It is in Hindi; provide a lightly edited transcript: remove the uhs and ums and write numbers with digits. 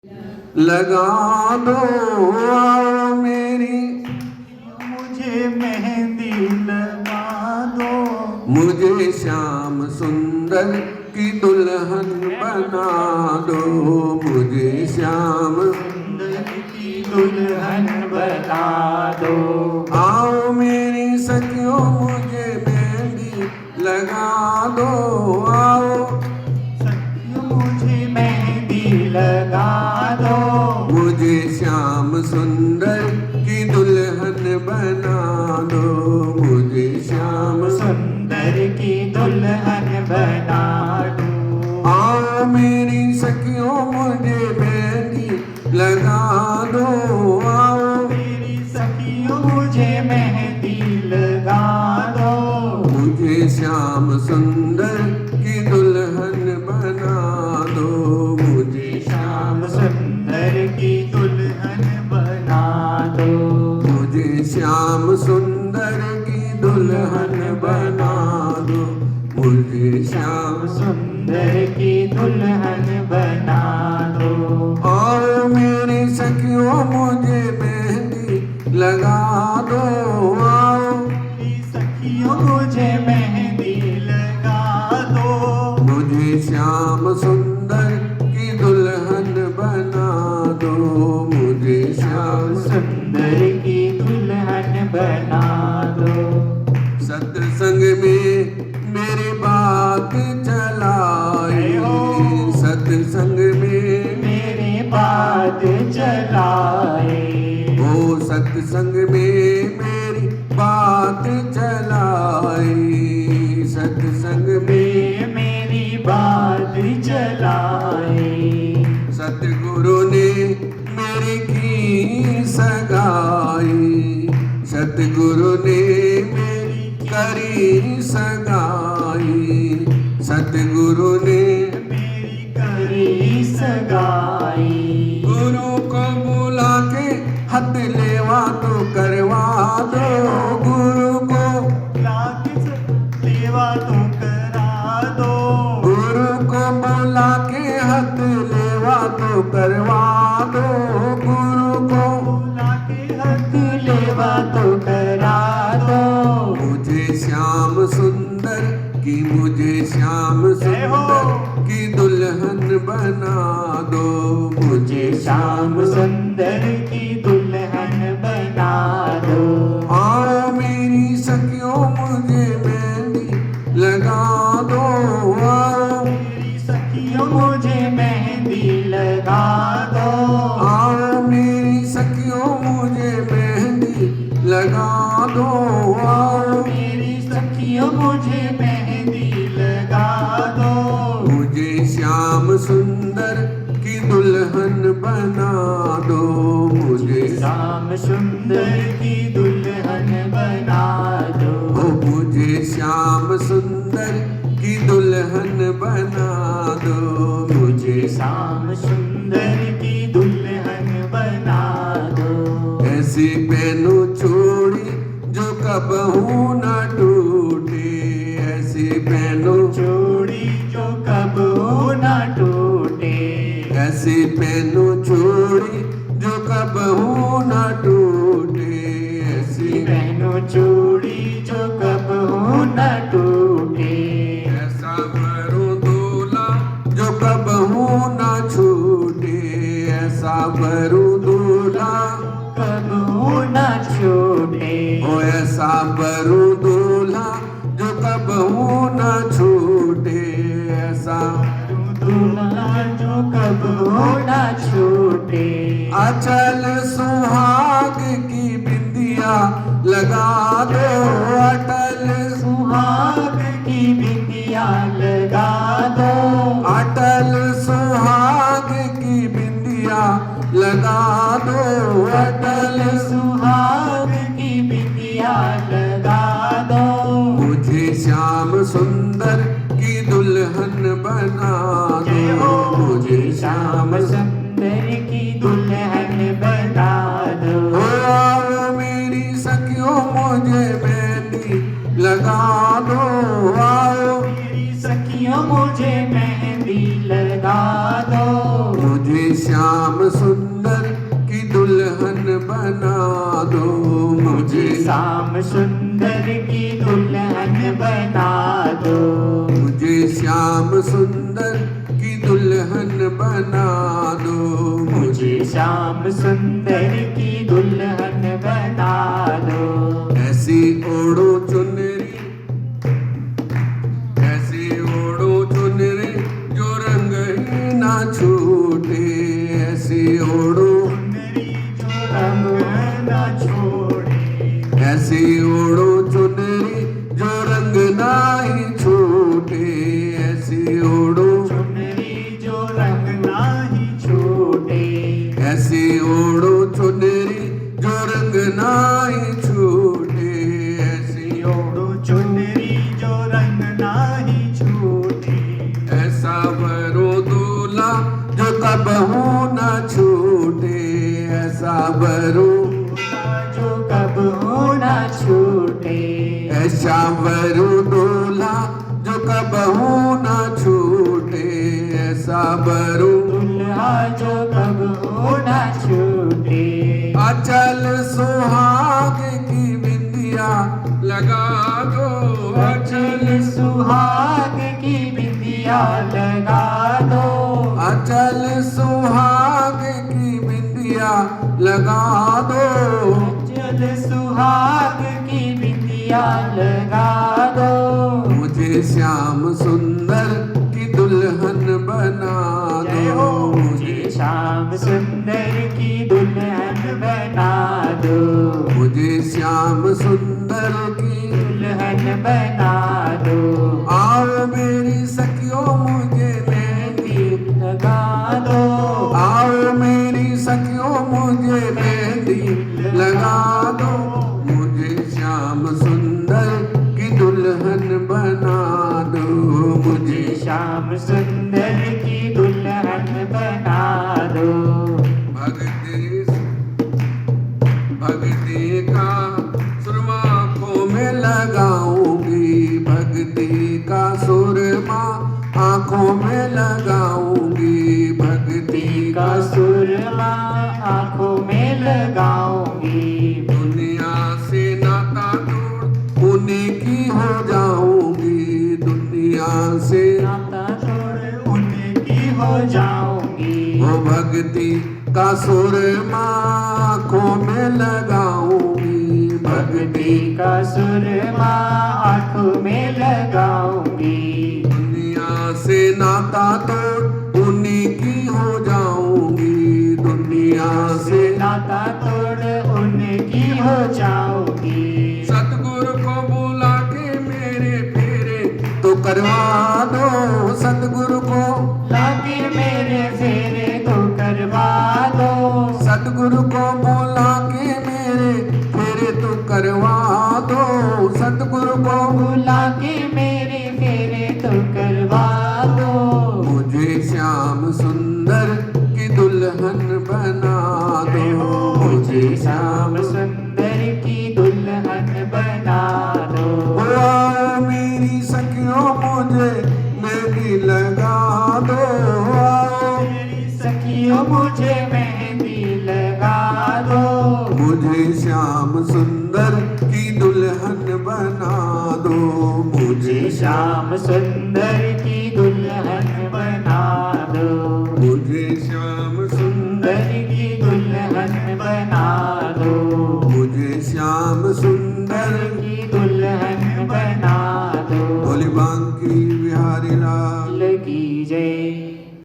लगा दो आओ मेरी, मुझे मेहंदी लगा दो, मुझे श्याम सुंदर की दुल्हन बना दो, मुझे श्याम सुंदर की दुल्हन बना दो। आओ मेरी सखियों मुझे मेहंदी लगा दो, आओ सखियों मुझे मेहंदी लगा दो, मुझे श्याम सुंदर की दुल्हन बना दो, मुझे श्याम सुंदर की दुल्हन बना दो। आओ मेरी सखियों मुझे मेहंदी लगा दो, आओ मेरी सखियों मुझे मेहंदी लगा दो, मुझे श्याम सुंदर की दुल्हन बना दो, मुझे श्याम सुंदर की दुल्हन बना दो, मुझे श्याम सुंदर की दुल्हन बना दो, मुझे श्याम सुंदर की दुल्हन बना दो। आओ मेरी सखियों मुझे मेहंदी लगा दो, आओ मेरी सखियों मुझे मेहंदी लगा दो, मुझे श्याम सुंदर की दुल्हन बना दो, मुझे श्याम सुंदर की दुल्हन बना दो। सत्संग में मेरी बात चलाई, सत्संग में मेरी बात चलाए, ओ सत्संग में मेरी बात चलाई, सत्संग में मेरी बात चलाए, सतगुरु ने मेरी की सगाई, सतगुरु ने मेरी करी सगाई, सतगुरु ने मेरी करी सगाई। गुरु को बुला के हाथ लेवा तो करवा दो, गुरु को लाके लेवा तो करा दो, गुरु को बुला के हाथ लेवा तो करवा दो, गुरु को लाके हाथ लेवा तो करा दो। मुझे श्याम सुंदर की, मुझे श्याम सुंदर की दुल्हन बना दो, मुझे श्याम सुंदर की दुल्हन बना दो। आओ मेरी सखियों मुझे मेहंदी लगा दो, आओ मेरी सखियों मुझे मेहंदी लगा दो, आओ मेरी सखियों मुझे मेहंदी लगा दो, आओ मेरी सखियों मुझे मेहंदी लगा दो। मुझे श्याम सुंदर की दुल्हन बना दो, मुझे श्याम सुंदर की दुल्हन बना दो, ओ मुझे श्याम सुंदर की दुल्हन बना दो, मुझे श्याम सुंदर की दुल्हन बना दो। ऐसी पहनो चूड़ी जो कबहू न टूटे, ऐसी पहनो चूड़ी जो कब न टूटे, ऐसी पहनो चूड़ी जो कबहू न टूटे, ऐसी पहनो चूड़ी जो कब न टूटे, ऐसा भरो दूल्हा जो कबहू न छूटे, ऐसा भरो दूल्हा कब न छूटे, ओ ऐसा भरो दूल्हा जो कबहू न छूटे, ऐसा दूल्हा जो कब न छूटे। अचल सुहाग की बिंदिया लगा दो, अटल सुहाग की बिंदिया लगा दो, अटल सुहाग की बिंदिया लगा दो, अटल सुहाग की बिंदिया लगा दो। मुझे श्याम सुंदर की दुल्हन बना दो, मुझे श्याम सुंदर की दुल्हन बना दो। ओ आओ मेरी सखियों मुझे मेहंदी लगा दो, आओ मेरी सखियों मुझे मेहंदी लगा दो, मुझे श्याम श्याम सुंदर की दुल्हन बना दो, मुझे श्याम सुंदर की दुल्हन बना दो, मुझे श्याम सुंदर की दुल्हन बना दो, मुझे श्याम सुंदर की दुल्हन बना दो। ऐसी ओढ़ो चुनरी, ऐसी ओढ़ो चुनरी जो रंग ही ना छूटे, ऐसी ओढ़ो जो रंग न छोड़े, ऐसी ओढ़ो चुनरी जो रंग ना ही छूटे, ऐसी ओढ़ो चुनरी जो रंग नाही छूटे, ऐसी ओढ़ो चुनरी जो रंग ना ही छूटे, ऐसी ओढ़ो चुनरी जो रंग नाही छूटे, ऐसा भरो दूल्हा जो कबहू न छूटे, ऐसा भरो जो कब हो न छूटे, ऐसा भरो दूल्हा जो कबहू न छूटे, ऐसा भरो दुल्हा जो कब हो न छूटे। अचल सुहाग की बिंदिया लगा दो, अचल सुहाग की बिंदिया लगा दो, अचल सुहाग की बिंदिया लगा दो, अचल सुहाग की बिंदिया लगा दो, मुझे श्याम सुंदर की दुल्हन बना जय दो, हो मुझे श्याम सुंदर की दुल्हन बना दो, मुझे श्याम सुंदर की दुल्हन बना दो। आओ मेरी सखियों मुझे मेहंदी लगा दो, आओ मेरी सखियों मुझे मेहंदी लगा दो, मुझे श्याम सुंदर की दुल्हन बना दो, मुझे श्याम सुंदर की दुल्हन बना दो। भक्ति भक्ति का सुरमा आँखों में लगाऊंगी, भक्ति का सुरमा आँखों में लगाऊंगी, भक्ति का सुरमा आंखों में लगाऊंगी, दुनिया से नाता तोड़ उन्हीं की हो जाऊंगी, दुनिया से नाता छोड़ उनकी हो जाऊंगी, वो भक्ति का सुरमा आँखों में लगाऊंगी, भक्ति का सुरमा आंखों में लगाऊंगी, दुनिया से नाता तोड़ उन्हीं की हो जाऊंगी, दुनिया से नाता तोड़ उनकी हो जाऊंगी। सतगुरु को बुला के मेरे फेरे तो करवा दो, सतगुरु को लाके मेरे फेरे तो करवा दो, सतगुरु को बुला के मेरे फेरे तो करवा दो, सतगुरु को बुला के मेरे फेरे तो करवा दो, मुझे श्याम सुंदर की दुल्हन बना दो, मुझे श्याम सुंदर की दुल्हन बना दो। आओ मेरी सखियों मुझे मेहंदी लगा दो, आओ मेरी सखियों मुझे मेहंदी लगा दो, मुझे श्याम सुंदर की दुल्हन बना दो, मुझे श्याम सुंदर की दुल्हन बना दो, मुझे श्याम सुंदर सुंदर की दुल्हन बना दो, मुझे श्याम सुंदर की दुल्हन बना दो। बोली बांकी बिहारी लाल की जय।